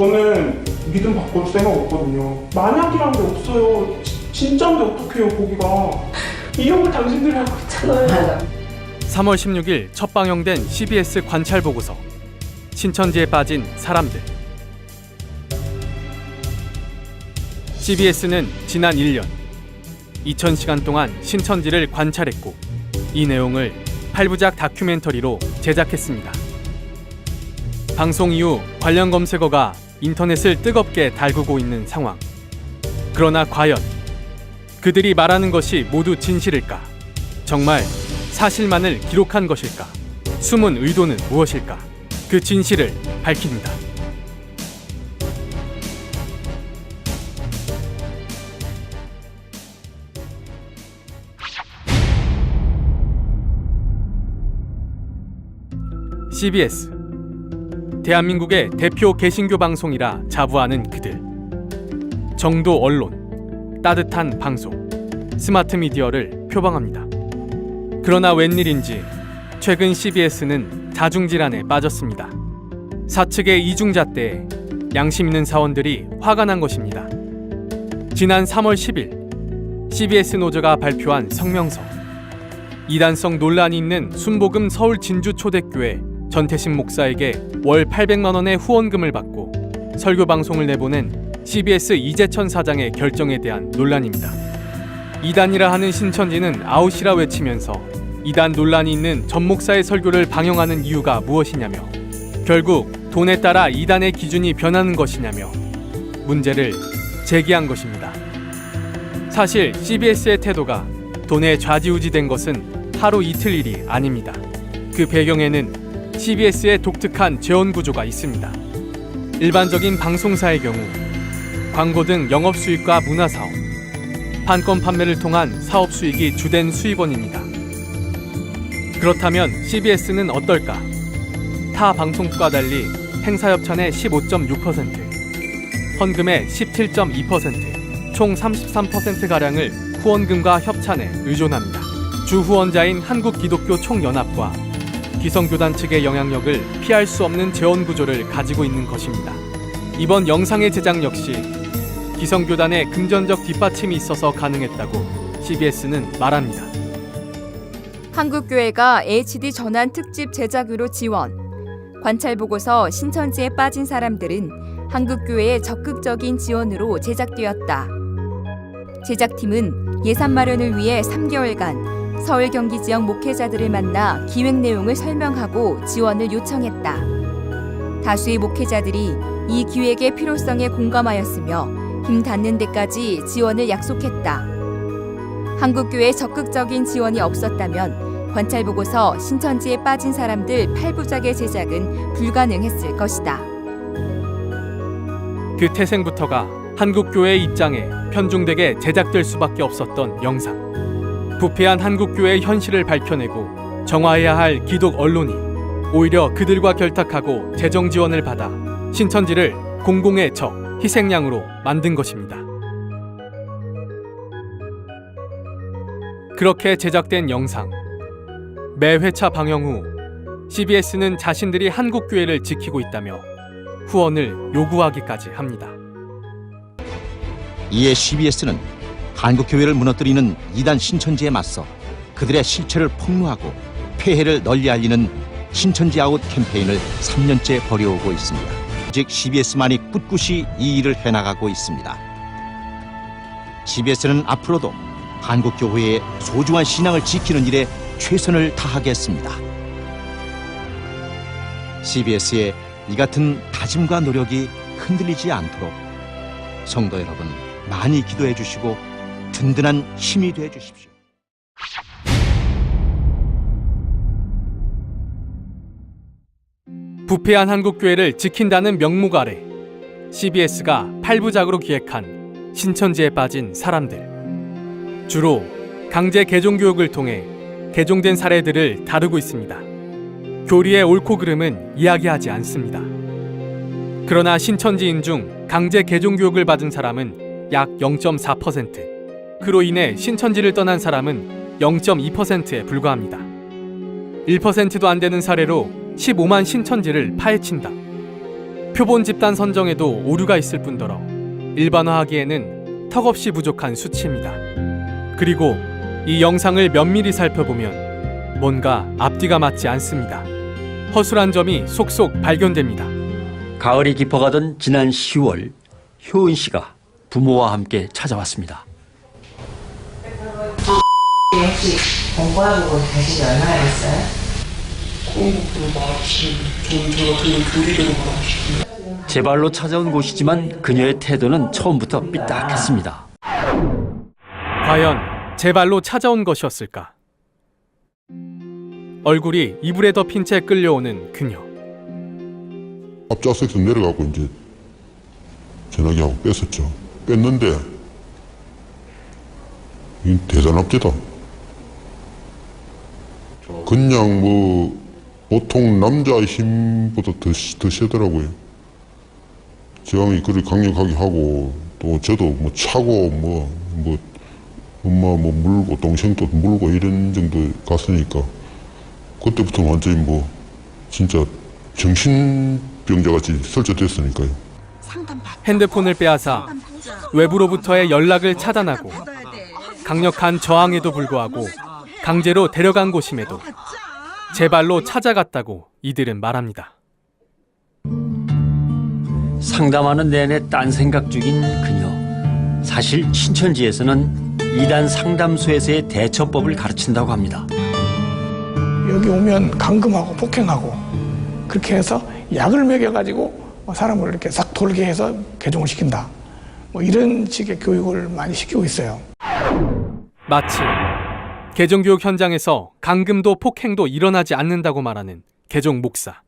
저는 믿음 바꿀 생각 없거든요. 만약이란 게 없어요. 진짜인데 어떡해요, 거기가. 이 형을 당신들이 하고 있잖아요. 3월 16일 첫 방영된 CBS 관찰 보고서. 신천지에 빠진 사람들. CBS는 지난 1년 2000시간 동안 신천지를 관찰했고 이 내용을 8부작 다큐멘터리로 제작했습니다. 방송 이후 관련 검색어가 인터넷을 뜨겁게 달구고 있는 상황. 그러나 과연 그들이 말하는 것이 모두 진실일까? 정말 사실만을 기록한 것일까? 숨은 의도는 무엇일까? 그 진실을 밝힙니다. CBS, 대한민국의 대표 개신교 방송이라 자부하는 그들. 정도 언론, 따뜻한 방송, 스마트 미디어를 표방합니다. 그러나 웬일인지 최근 CBS는 자중질환에 빠졌습니다. 사측의 이중잣대에 양심 있는 사원들이 화가 난 것입니다. 지난 3월 10일 CBS 노조가 발표한 성명서. 이단성 논란이 있는 순복음 서울 진주 초대교회 전태식 목사에게 월 800만 원의 후원금을 받고 설교 방송을 내보낸 CBS 이재천 사장의 결정에 대한 논란입니다. 이단이라 하는 신천지는 아웃이라 외치면서 이단 논란이 있는 전 목사의 설교를 방영하는 이유가 무엇이냐며, 결국 돈에 따라 이단의 기준이 변하는 것이냐며 문제를 제기한 것입니다. 사실 CBS의 태도가 돈에 좌지우지된 것은 하루 이틀 일이 아닙니다. 그 배경에는 CBS의 독특한 재원 구조가 있습니다. 일반적인 방송사의 경우 광고 등 영업수익과 문화사업, 판권 판매를 통한 사업 수익이 주된 수입원입니다. 그렇다면 CBS는 어떨까? 타 방송국과 달리 행사협찬의 15.6%, 헌금의 17.2%, 총 33%가량을 후원금과 협찬에 의존합니다. 주 후원자인 한국기독교총연합과 기성교단 측의 영향력을 피할 수 없는 재원 구조를 가지고 있는 것입니다. 이번 영상의 제작 역시 기성교단의 금전적 뒷받침이 있어서 가능했다고 CBS는 말합니다. 한국교회가 HD 전환 특집 제작으로 지원. 관찰보고서 신천지에 빠진 사람들은 한국교회의 적극적인 지원으로 제작되었다. 제작팀은 예산 마련을 위해 3개월간 서울 경기 지역 목회자들을 만나 기획 내용을 설명하고 지원을 요청했다. 다수의 목회자들이 이 기획의 필요성에 공감하였으며 힘 닿는 데까지 지원을 약속했다. 한국교회의 적극적인 지원이 없었다면 관찰보고서 신천지에 빠진 사람들 8부작의 제작은 불가능했을 것이다. 그 태생부터가 한국교회의 입장에 편중되게 제작될 수밖에 없었던 영상. 부패한 한국교회의 현실을 밝혀내고 정화해야 할 기독 언론이 오히려 그들과 결탁하고 재정 지원을 받아 신천지를 공공의 적, 희생양으로 만든 것입니다. 그렇게 제작된 영상. 매 회차 방영 후 CBS는 자신들이 한국교회를 지키고 있다며 후원을 요구하기까지 합니다. 이에 CBS는 한국교회를 무너뜨리는 이단 신천지에 맞서 그들의 실체를 폭로하고 폐해를 널리 알리는 신천지 아웃 캠페인을 3년째 벌여오고 있습니다. 즉 CBS만이 꿋꿋이 이 일을 해나가고 있습니다. CBS는 앞으로도 한국교회의 소중한 신앙을 지키는 일에 최선을 다하겠습니다. CBS의 이 같은 다짐과 노력이 흔들리지 않도록 성도 여러분 많이 기도해 주시고 든든한 힘이 돼 주십시오. 부패한 한국교회를 지킨다는 명목 아래 CBS가 8부작으로 기획한 신천지에 빠진 사람들. 주로 강제 개종교육을 통해 개종된 사례들을 다루고 있습니다. 교리의 옳고 그름은 이야기하지 않습니다. 그러나 신천지인 중 강제 개종교육을 받은 사람은 약 0.4%, 그로 인해 신천지를 떠난 사람은 0.2%에 불과합니다. 1%도 안 되는 사례로 15만 신천지를 파헤친다. 표본 집단 선정에도 오류가 있을 뿐더러 일반화하기에는 턱없이 부족한 수치입니다. 그리고 이 영상을 면밀히 살펴보면 뭔가 앞뒤가 맞지 않습니다. 허술한 점이 속속 발견됩니다. 가을이 깊어가던 지난 10월 효은 씨가 부모와 함께 찾아왔습니다. 혹시 공부하고 다시 얼마나 됐어요? 공부도 마치 저 같은 건 교리대로 말하고 제 발로 찾아온 곳이지만 그녀의 태도는 처음부터 삐딱했습니다. 과연 제 발로 찾아온 것이었을까? 얼굴이 이불에 덮인 채 끌려오는 그녀. 앞좌석에서 내려가고 이제 전화기하고 뺐었죠. 뺐는데 이 대단합니다. 그냥 뭐 보통 남자의 힘보다 더 세더라고요. 저항이 그리 강력하게 하고 또 저도 뭐 차고 뭐 엄마 뭐 물고 동생도 물고 이런 정도 갔으니까 그때부터 완전히 뭐 진짜 정신병자같이 설치됐으니까요. 핸드폰을 빼앗아 외부로부터의 연락을 차단하고 강력한 저항에도 불구하고 강제로 데려간 곳임에도 제 발로 찾아갔다고 이들은 말합니다. 상담하는 내내 딴 생각 중인 그녀. 사실 신천지에서는 이단 상담소에서의 대처법을 가르친다고 합니다. 여기 오면 감금하고 폭행하고 그렇게 해서 약을 먹여가지고 사람을 이렇게 싹 돌게 해서 개종을 시킨다. 뭐 이런 식의 교육을 많이 시키고 있어요. 마치 개종교육 현장에서 감금도 폭행도 일어나지 않는다고 말하는 개종 목사.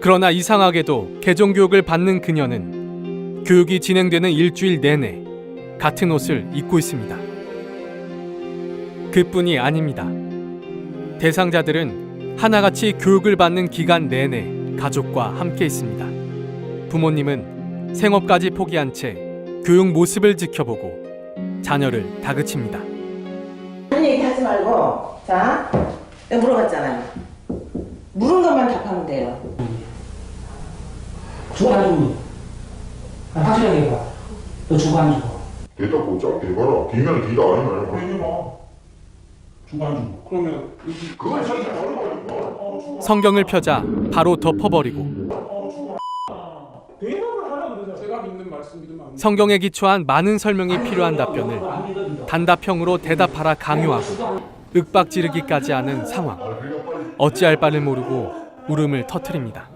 그러나 이상하게도 개종교육을 받는 그녀는 교육이 진행되는 일주일 내내 같은 옷을 입고 있습니다. 그뿐이 아닙니다. 대상자들은 하나같이 교육을 받는 기간 내내 가족과 함께 있습니다. 부모님은 생업까지 포기한 채 교육 모습을 지켜보고 자녀를 다그칩니다. 한 얘기 하지 말고, 자, 내가 물어봤잖아요. 물은 것만 답하면 돼요. 주고 안 주고 확실하게 해봐. 너 주고 안 주고. 대답 못 짧게 해봐라. 뒷면은 뒤다 아니면 해봐. 주고 안 주고. 그러면 그건 진짜 어려워. 성경을 펴자 바로 덮어버리고 대답을 하려고 그러죠. 제가 믿는 말씀 믿으면 안 돼요. 성경에 기초한 많은 설명이 필요한 답변을 단답형으로 대답하라 강요하고 윽박지르기까지 하는 상황. 어찌할 바를 모르고 울음을 터뜨립니다.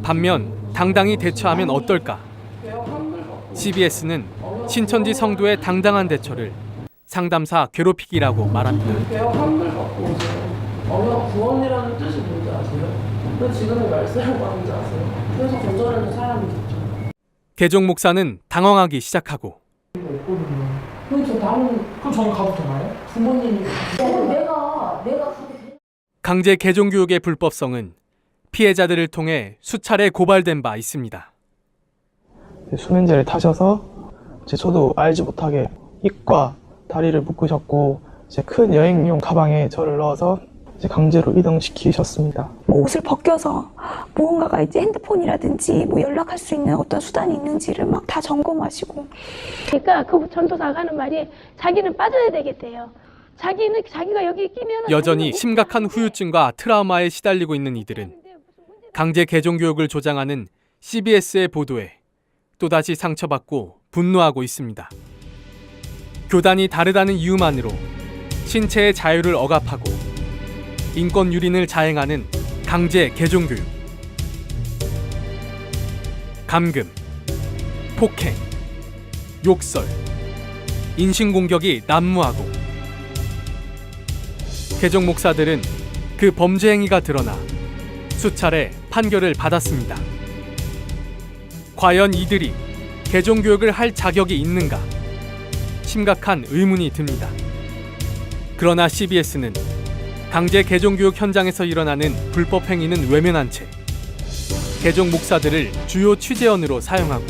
반면 당당히 대처하면 어떨까? CBS는 신천지 성도의 당당한 대처를 상담사 괴롭히기라고 말합니다. 개혁 한글 갖고 오세요. 언어 구원이라는 뜻이 뭔지 아세요? 왜 지금의 말씀을 하는지 아세요? 그래서 거절하는 사람이 있죠. 개종 목사는 당황하기 시작하고 그럼 저 다음 그럼 저는 가도 되나요? 부모님이 내가 그렇게 강제 개종 교육의 불법성은 피해자들을 통해 수차례 고발된 바 있습니다. 수면제를 타셔서 저도 알지 못하게 입과 다리를 묶으셨고 큰 여행용 가방에 저를 넣어서 강제로 이동시키셨습니다. 옷을 벗겨서 무언가가 이제 핸드폰이라든지 뭐 연락할 수 있는 어떤 수단이 있는지를 막 다 점검하시고. 그러니까 그 전도사가 하는 말이 자기는 빠져야 되겠대요. 자기가 여기 끼면 여전히 심각한 후유증과 트라우마에 시달리고 있는 이들은 강제 개종 교육을 조장하는 CBS의 보도에 또다시 상처받고 분노하고 있습니다. 교단이 다르다는 이유만으로 신체의 자유를 억압하고 인권 유린을 자행하는 강제 개종 교육. 감금, 폭행, 욕설, 인신공격이 난무하고 개종 목사들은 그 범죄 행위가 드러나 수차례 판결을 받았습니다. 과연 이들이 개종 교육을 할 자격이 있는가? 심각한 의문이 듭니다. 그러나 CBS는 강제 개종 교육 현장에서 일어나는 불법 행위는 외면한 채 개종 목사들을 주요 취재원으로 사용하고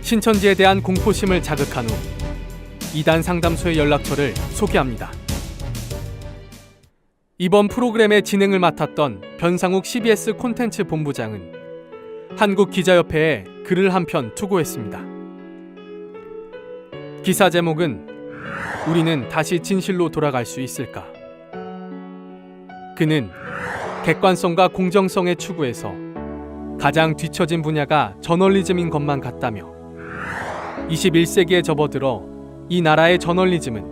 신천지에 대한 공포심을 자극한 후 이단 상담소의 연락처를 소개합니다. 이번 프로그램의 진행을 맡았던 변상욱 CBS 콘텐츠 본부장은 한국기자협회에 글을 한 편 투고했습니다. 기사 제목은 우리는 다시 진실로 돌아갈 수 있을까? 그는 객관성과 공정성의 추구에서 가장 뒤처진 분야가 저널리즘인 것만 같다며 21세기에 접어들어 이 나라의 저널리즘은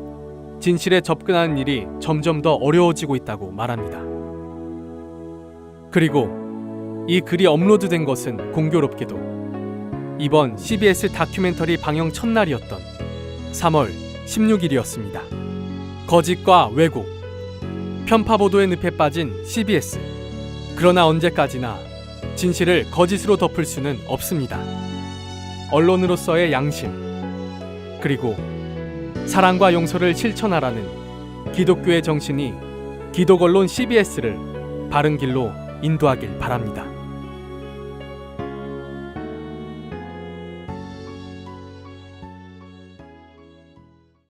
진실에 접근하는 일이 점점 더 어려워지고 있다고 말합니다. 그리고 이 글이 업로드된 것은 공교롭게도 이번 CBS 다큐멘터리 방영 첫날이었던 3월 16일이었습니다. 거짓과 왜곡, 편파 보도의 늪에 빠진 CBS. 그러나 언제까지나 진실을 거짓으로 덮을 수는 없습니다. 언론으로서의 양심, 그리고 사랑과 용서를 실천하라는 기독교의 정신이 기독언론 CBS를 바른 길로 인도하길 바랍니다.